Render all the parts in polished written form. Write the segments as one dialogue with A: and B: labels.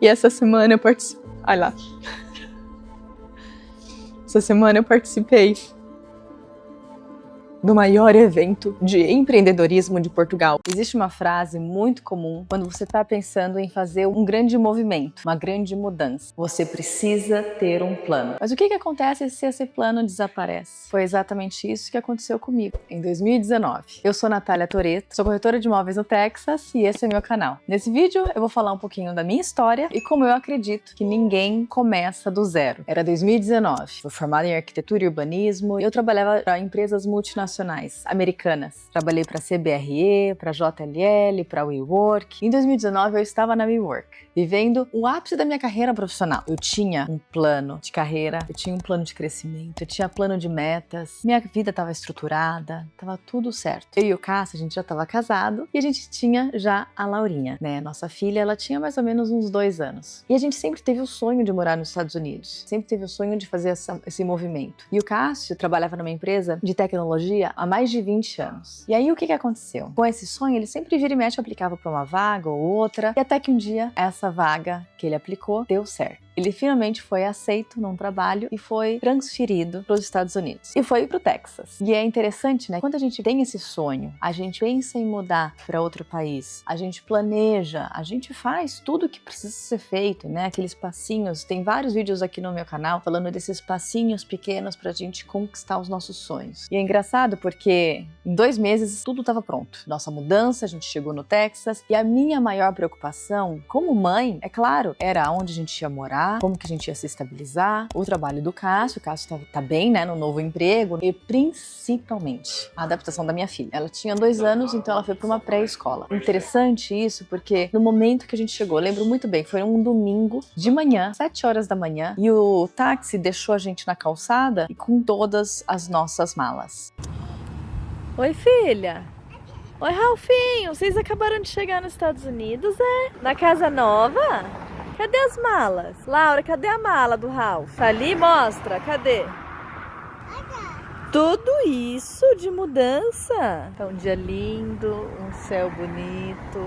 A: E essa semana eu participei... Olha lá. Essa semana eu participei do maior evento de empreendedorismo de Portugal. Existe uma frase muito comum quando você está pensando em fazer um grande movimento, uma grande mudança. Você precisa ter um plano. Mas o que acontece se esse plano desaparece? Foi exatamente isso que aconteceu comigo em 2019. Eu sou Natália Toretto, sou corretora de imóveis no Texas e esse é meu canal. Nesse vídeo eu vou falar um pouquinho da minha história e como eu acredito que ninguém começa do zero. Era 2019, fui formada em arquitetura e urbanismo e eu trabalhava para empresas multinacionais americanas. Trabalhei para a CBRE, para a JLL, para a WeWork. Em 2019 eu estava na WeWork, vivendo o ápice da minha carreira profissional. Eu tinha um plano de carreira, eu tinha um plano de crescimento, eu tinha plano de metas, minha vida estava estruturada, estava tudo certo. Eu e o Cássio, a gente já estava casado e a gente tinha já a Laurinha, né? Nossa filha, ela tinha mais ou menos uns 2 anos. E a gente sempre teve o sonho de morar nos Estados Unidos, sempre teve o sonho de fazer esse movimento. E o Cássio trabalhava numa empresa de tecnologia há mais de 20 anos. E aí o que aconteceu? Com esse sonho, ele sempre vira e mexe aplicava para uma vaga ou outra, e até que um dia essa vaga que ele aplicou deu certo. Ele finalmente foi aceito num trabalho e foi transferido para os Estados Unidos. E foi para o Texas. E é interessante, né? Quando a gente tem esse sonho, a gente pensa em mudar para outro país, a gente planeja, a gente faz tudo o que precisa ser feito, né? Aqueles passinhos. Tem vários vídeos aqui no meu canal falando desses passinhos pequenos para a gente conquistar os nossos sonhos. E é engraçado porque em 2 meses tudo estava pronto. Nossa mudança, a gente chegou no Texas e a minha maior preocupação como mãe, é claro, era onde a gente ia morar, como que a gente ia se estabilizar, o trabalho do Cássio, o Cássio tá bem, né, no novo emprego e principalmente a adaptação da minha filha. Ela tinha 2 anos, então ela foi para uma pré-escola. Interessante isso porque no momento que a gente chegou, lembro muito bem, foi um domingo de manhã, 7 horas da manhã, e o táxi deixou a gente na calçada e com todas as nossas malas.
B: Oi, filha. Oi, Ralfinho. Vocês acabaram de chegar nos Estados Unidos, é? Na casa nova? Cadê as malas? Laura, cadê a mala do Ralph? Tá ali? Mostra. Cadê? Tudo isso de mudança. Tá um dia lindo, um céu bonito.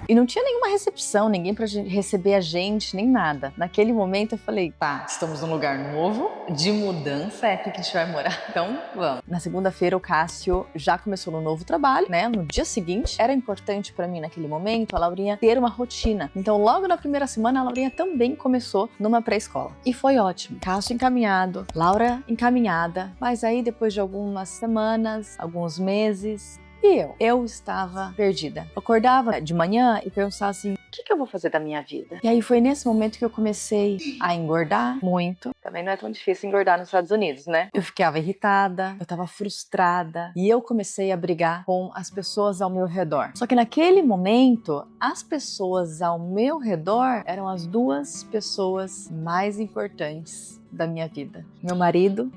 A: E não tinha nenhuma recepção, ninguém pra receber a gente, nem nada. Naquele momento eu falei, tá, estamos num lugar novo, de mudança, é aqui que a gente vai morar, então vamos. Na segunda-feira o Cássio já começou no novo trabalho, né? No dia seguinte, era importante pra mim naquele momento a Laurinha ter uma rotina. Então logo na primeira semana a Laurinha também começou numa pré-escola. E foi ótimo. Cássio encaminhado, Laura encaminhada, mas aí depois de algumas semanas, alguns meses... E eu estava perdida. Eu acordava de manhã e pensava assim, o que eu vou fazer da minha vida? E aí foi nesse momento que eu comecei a engordar muito. Também não é tão difícil engordar nos Estados Unidos, né? Eu ficava irritada, eu estava frustrada e eu comecei a brigar com as pessoas ao meu redor. Só que naquele momento, as pessoas ao meu redor eram as 2 pessoas mais importantes da minha vida. Meu marido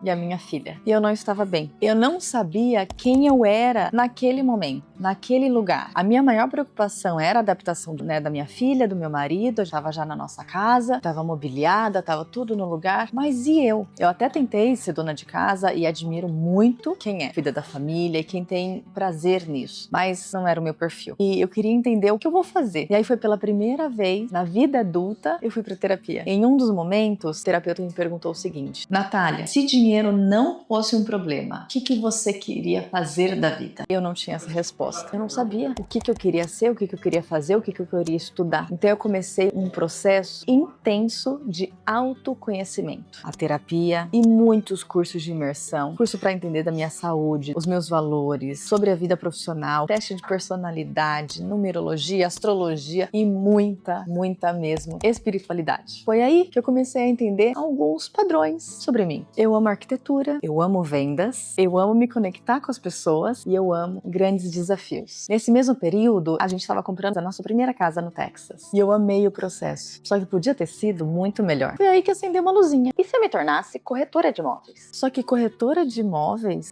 A: e a minha filha. E eu não estava bem. Eu não sabia quem eu era naquele momento, naquele lugar. A minha maior preocupação era a adaptação, né, da minha filha, do meu marido. Eu estava já na nossa casa, estava mobiliada, estava tudo no lugar. Mas e eu? Eu até tentei ser dona de casa e admiro muito quem é cuida da família e quem tem prazer nisso. Mas não era o meu perfil. E eu queria entender o que eu vou fazer. E aí foi pela primeira vez na vida adulta eu fui para terapia. Em um dos momentos, o terapeuta me perguntou o seguinte: Natália, se dinheiro não fosse um problema, o que você queria fazer da vida? Eu não tinha essa resposta. Eu não sabia o que eu queria ser, o que eu queria fazer, o que eu queria estudar. Então eu comecei um processo intenso de autoconhecimento. A terapia e muitos cursos de imersão, curso para entender da minha saúde, os meus valores, sobre a vida profissional, teste de personalidade, numerologia, astrologia e muita mesmo espiritualidade. Foi aí que eu comecei a entender alguns padrões sobre mim. Eu amo arquitetura, eu amo vendas, eu amo me conectar com as pessoas e eu amo grandes desafios. Nesse mesmo período, a gente estava comprando a nossa primeira casa no Texas e eu amei o processo, só que podia ter sido muito melhor. Foi aí que acendeu uma luzinha. E se eu me tornasse corretora de imóveis? Só que corretora de imóveis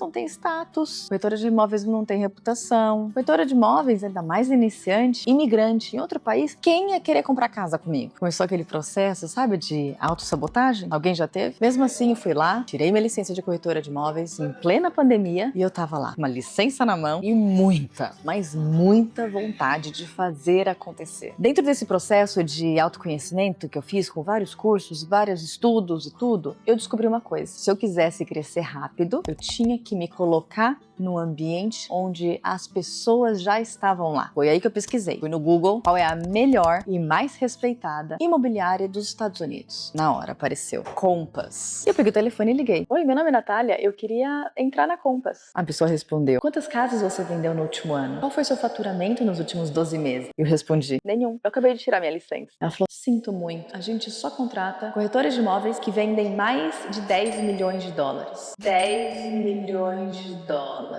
A: não tem status, corretora de imóveis não tem reputação, corretora de imóveis, ainda mais iniciante, imigrante em outro país, quem ia querer comprar casa comigo? Começou aquele processo, sabe, de autossabotagem? Alguém já teve? Mesmo assim, eu fui lá, tirei minha licença de corretora de imóveis em plena pandemia e eu tava lá, uma licença na mão e muita, mas muita vontade de fazer acontecer. Dentro desse processo de autoconhecimento que eu fiz com vários cursos, vários estudos e tudo, eu descobri uma coisa. Se eu quisesse crescer rápido, eu tinha que me colocar no ambiente onde as pessoas já estavam lá. Foi aí que eu pesquisei. Fui no Google, qual é a melhor e mais respeitada imobiliária dos Estados Unidos. Na hora apareceu Compass. Eu peguei o telefone e liguei. Oi, meu nome é Natália, eu queria entrar na Compass. A pessoa respondeu, quantas casas você vendeu no último ano? Qual foi seu faturamento nos últimos 12 meses? Eu respondi, nenhum. Eu acabei de tirar minha licença. Ela falou, sinto muito, a gente só contrata corretores de imóveis que vendem mais de 10 milhões de dólares. 10 milhões de dólares.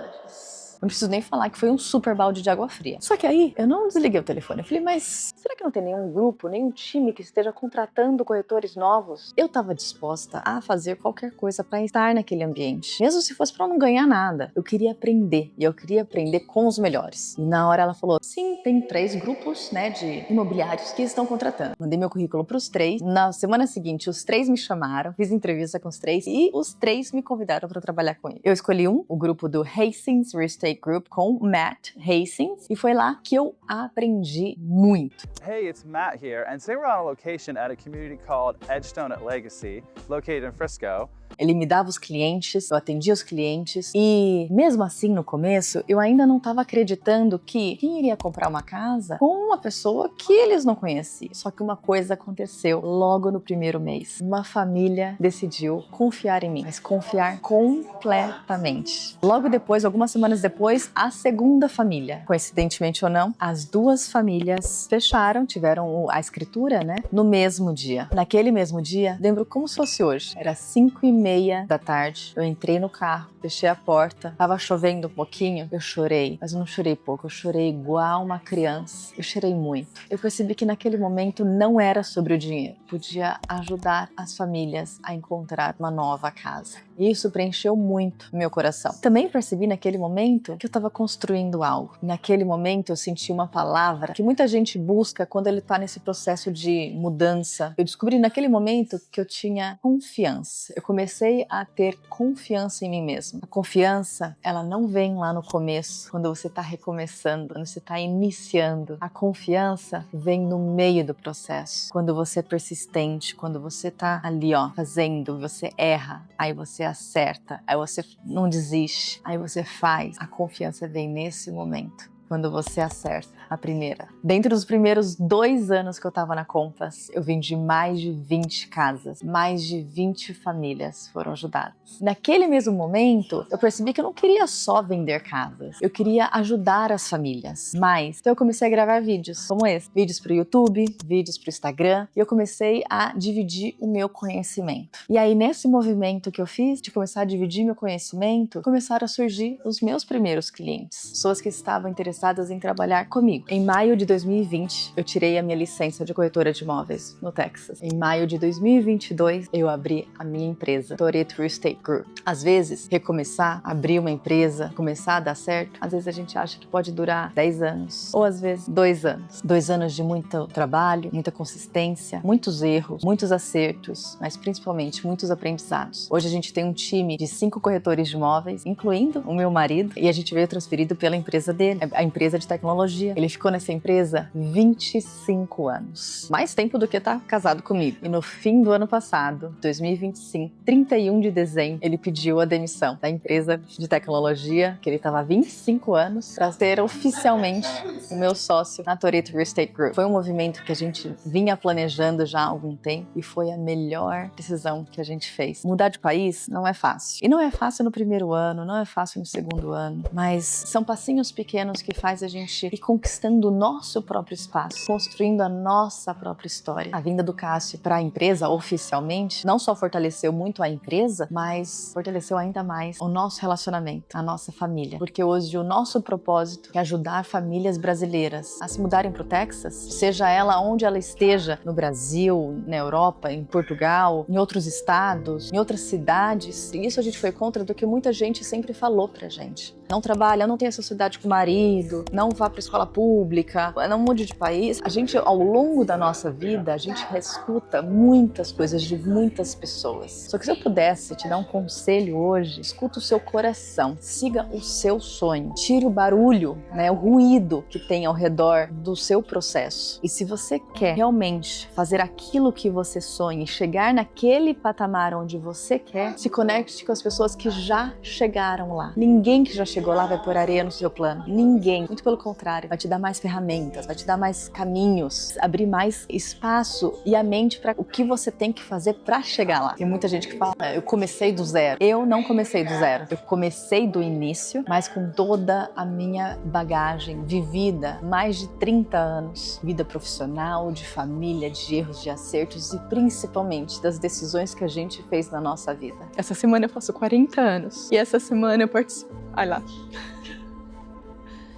A: Não preciso nem falar que foi um super balde de água fria. Só que aí, eu não desliguei o telefone. Eu falei, mas será que não tem nenhum grupo, nenhum time que esteja contratando corretores novos? Eu estava disposta a fazer qualquer coisa para estar naquele ambiente. Mesmo se fosse para não ganhar nada. Eu queria aprender. E eu queria aprender com os melhores. E na hora ela falou, sim, tem 3 grupos, né, de imobiliários que estão contratando. Mandei meu currículo para os 3. Na semana seguinte, os 3 me chamaram. Fiz entrevista com os 3. E os 3 me convidaram para trabalhar com eles. Eu escolhi o grupo do Hastings Real Estate Group com Matt Hastings e foi lá que eu aprendi muito.
C: Hey, it's Matt here, and today we're on a location at a community called Edgestone at Legacy, located in Frisco.
A: Ele me dava os clientes, eu atendia os clientes e mesmo assim no começo eu ainda não estava acreditando que quem iria comprar uma casa com uma pessoa que eles não conheciam. Só que uma coisa aconteceu logo no primeiro mês. Uma família decidiu confiar em mim, mas confiar completamente. Logo depois, algumas semanas depois, a segunda família, coincidentemente ou não, as 2 famílias fecharam, tiveram a escritura, né, no mesmo dia. Naquele mesmo dia, lembro como se fosse hoje, era 5:30 da tarde, eu entrei no carro, fechei a porta, tava chovendo um pouquinho, eu chorei, mas eu não chorei pouco, eu chorei igual uma criança, eu chorei muito. Eu percebi que naquele momento não era sobre o dinheiro, podia ajudar as famílias a encontrar uma nova casa. E isso preencheu muito meu coração. Também percebi naquele momento que eu estava construindo algo. Naquele momento eu senti uma palavra que muita gente busca quando ele está nesse processo de mudança. Eu descobri naquele momento que eu tinha confiança. Eu comecei a ter confiança em mim mesma. A confiança, ela não vem lá no começo, quando você está recomeçando, quando você está iniciando. A confiança vem no meio do processo, quando você é persistente, quando você está ali, fazendo, você erra, aí você acerta, aí você não desiste, aí você faz. A confiança vem nesse momento, quando você acerta a primeira. Dentro dos primeiros 2 anos que eu tava na Compass, eu vendi mais de 20 casas, mais de 20 famílias foram ajudadas. Naquele mesmo momento, eu percebi que eu não queria só vender casas, eu queria ajudar as famílias mais. Então eu comecei a gravar vídeos como esse, vídeos pro YouTube, vídeos pro Instagram, e eu comecei a dividir o meu conhecimento. E aí nesse movimento que eu fiz, de começar a dividir meu conhecimento, começaram a surgir os meus primeiros clientes, pessoas que estavam interessadas em trabalhar comigo. Em maio de 2020, eu tirei a minha licença de corretora de imóveis no Texas. Em maio de 2022, eu abri a minha empresa, Toretto Real Estate Group. Às vezes, recomeçar, abrir uma empresa, começar a dar certo, às vezes a gente acha que pode durar 10 anos, ou às vezes 2 anos. 2 anos de muito trabalho, muita consistência, muitos erros, muitos acertos, mas principalmente muitos aprendizados. Hoje a gente tem um time de 5 corretores de imóveis, incluindo o meu marido, e a gente veio transferido pela empresa dele, a empresa de tecnologia. Ele ficou nessa empresa 25 anos. Mais tempo do que tá casado comigo. E no fim do ano passado, 2025, 31 de dezembro, ele pediu a demissão da empresa de tecnologia, que ele estava há 25 anos, para ser oficialmente o meu sócio na Toretto Real Estate Group. Foi um movimento que a gente vinha planejando já há algum tempo e foi a melhor decisão que a gente fez. Mudar de país não é fácil. E não é fácil no primeiro ano, não é fácil no segundo ano, mas são passinhos pequenos que faz a gente ir conquistando o nosso próprio espaço, construindo a nossa própria história. A vinda do Cássio para a empresa, oficialmente, não só fortaleceu muito a empresa, mas fortaleceu ainda mais o nosso relacionamento, a nossa família. Porque hoje o nosso propósito é ajudar famílias brasileiras a se mudarem para o Texas, seja ela onde ela esteja, no Brasil, na Europa, em Portugal, em outros estados, em outras cidades. E isso a gente foi contra do que muita gente sempre falou pra gente. não trabalha, não tenha sociedade com o marido, não vá para escola pública, não mude de país. A gente, ao longo da nossa vida, a gente escuta muitas coisas de muitas pessoas. Só que se eu pudesse te dar um conselho hoje, escuta o seu coração, siga o seu sonho, tire o barulho, né, o ruído que tem ao redor do seu processo. E se você quer realmente fazer aquilo que você sonha e chegar naquele patamar onde você quer, se conecte com as pessoas que já chegaram lá. Ninguém que já chegou lá vai pôr areia no seu plano. Ninguém. Muito pelo contrário, vai te dar mais ferramentas, vai te dar mais caminhos, abrir mais espaço e a mente para o que você tem que fazer para chegar lá. Tem muita gente que fala, eu comecei do zero. Eu não comecei do zero. Eu comecei do início, mas com toda a minha bagagem vivida, mais de 30 anos, vida profissional, de família, de erros, de acertos e principalmente das decisões que a gente fez na nossa vida. Essa semana eu faço 40 anos e essa semana eu participo. Olha lá.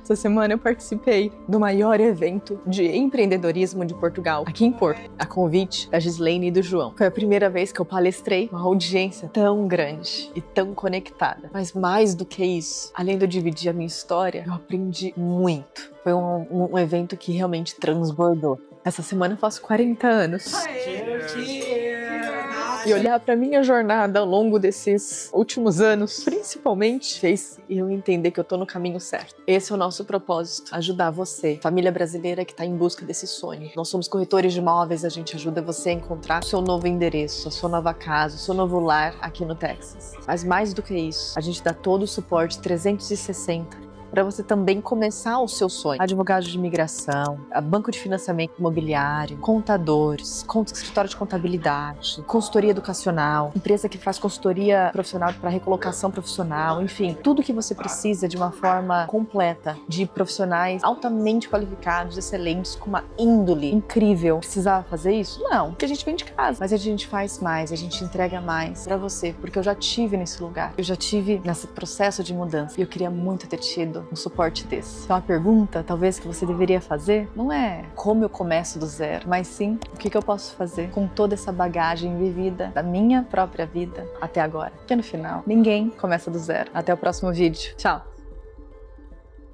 A: Essa semana eu participei do maior evento de empreendedorismo de Portugal, aqui em Porto, a convite da Gislaine e do João. Foi a primeira vez que eu palestrei com uma audiência tão grande e tão conectada. Mas mais do que isso, além de eu dividir a minha história, eu aprendi muito. Foi um evento que realmente transbordou. Essa semana eu faço 40 anos. E olhar para minha jornada ao longo desses últimos anos, principalmente, fez eu entender que eu tô no caminho certo. Esse é o nosso propósito, ajudar você, família brasileira que está em busca desse sonho. Nós somos corretores de imóveis, a gente ajuda você a encontrar o seu novo endereço, a sua nova casa, o seu novo lar aqui no Texas. Mas mais do que isso, a gente dá todo o suporte 360 para você também começar o seu sonho. Advogado de imigração, banco de financiamento imobiliário, contadores, escritório de contabilidade, consultoria educacional, empresa que faz consultoria profissional para recolocação profissional, enfim, tudo que você precisa de uma forma completa, de profissionais altamente qualificados, excelentes, com uma índole incrível. Precisava fazer isso? Não, porque a gente vem de casa, mas a gente faz mais, a gente entrega mais para você, porque eu já tive nesse lugar, eu já tive nesse processo de mudança e eu queria muito ter tido um suporte desse. Então a pergunta, talvez, que você deveria fazer não é como eu começo do zero, mas sim o que eu posso fazer com toda essa bagagem vivida da minha própria vida até agora. Porque no final, ninguém começa do zero. Até o próximo vídeo. Tchau!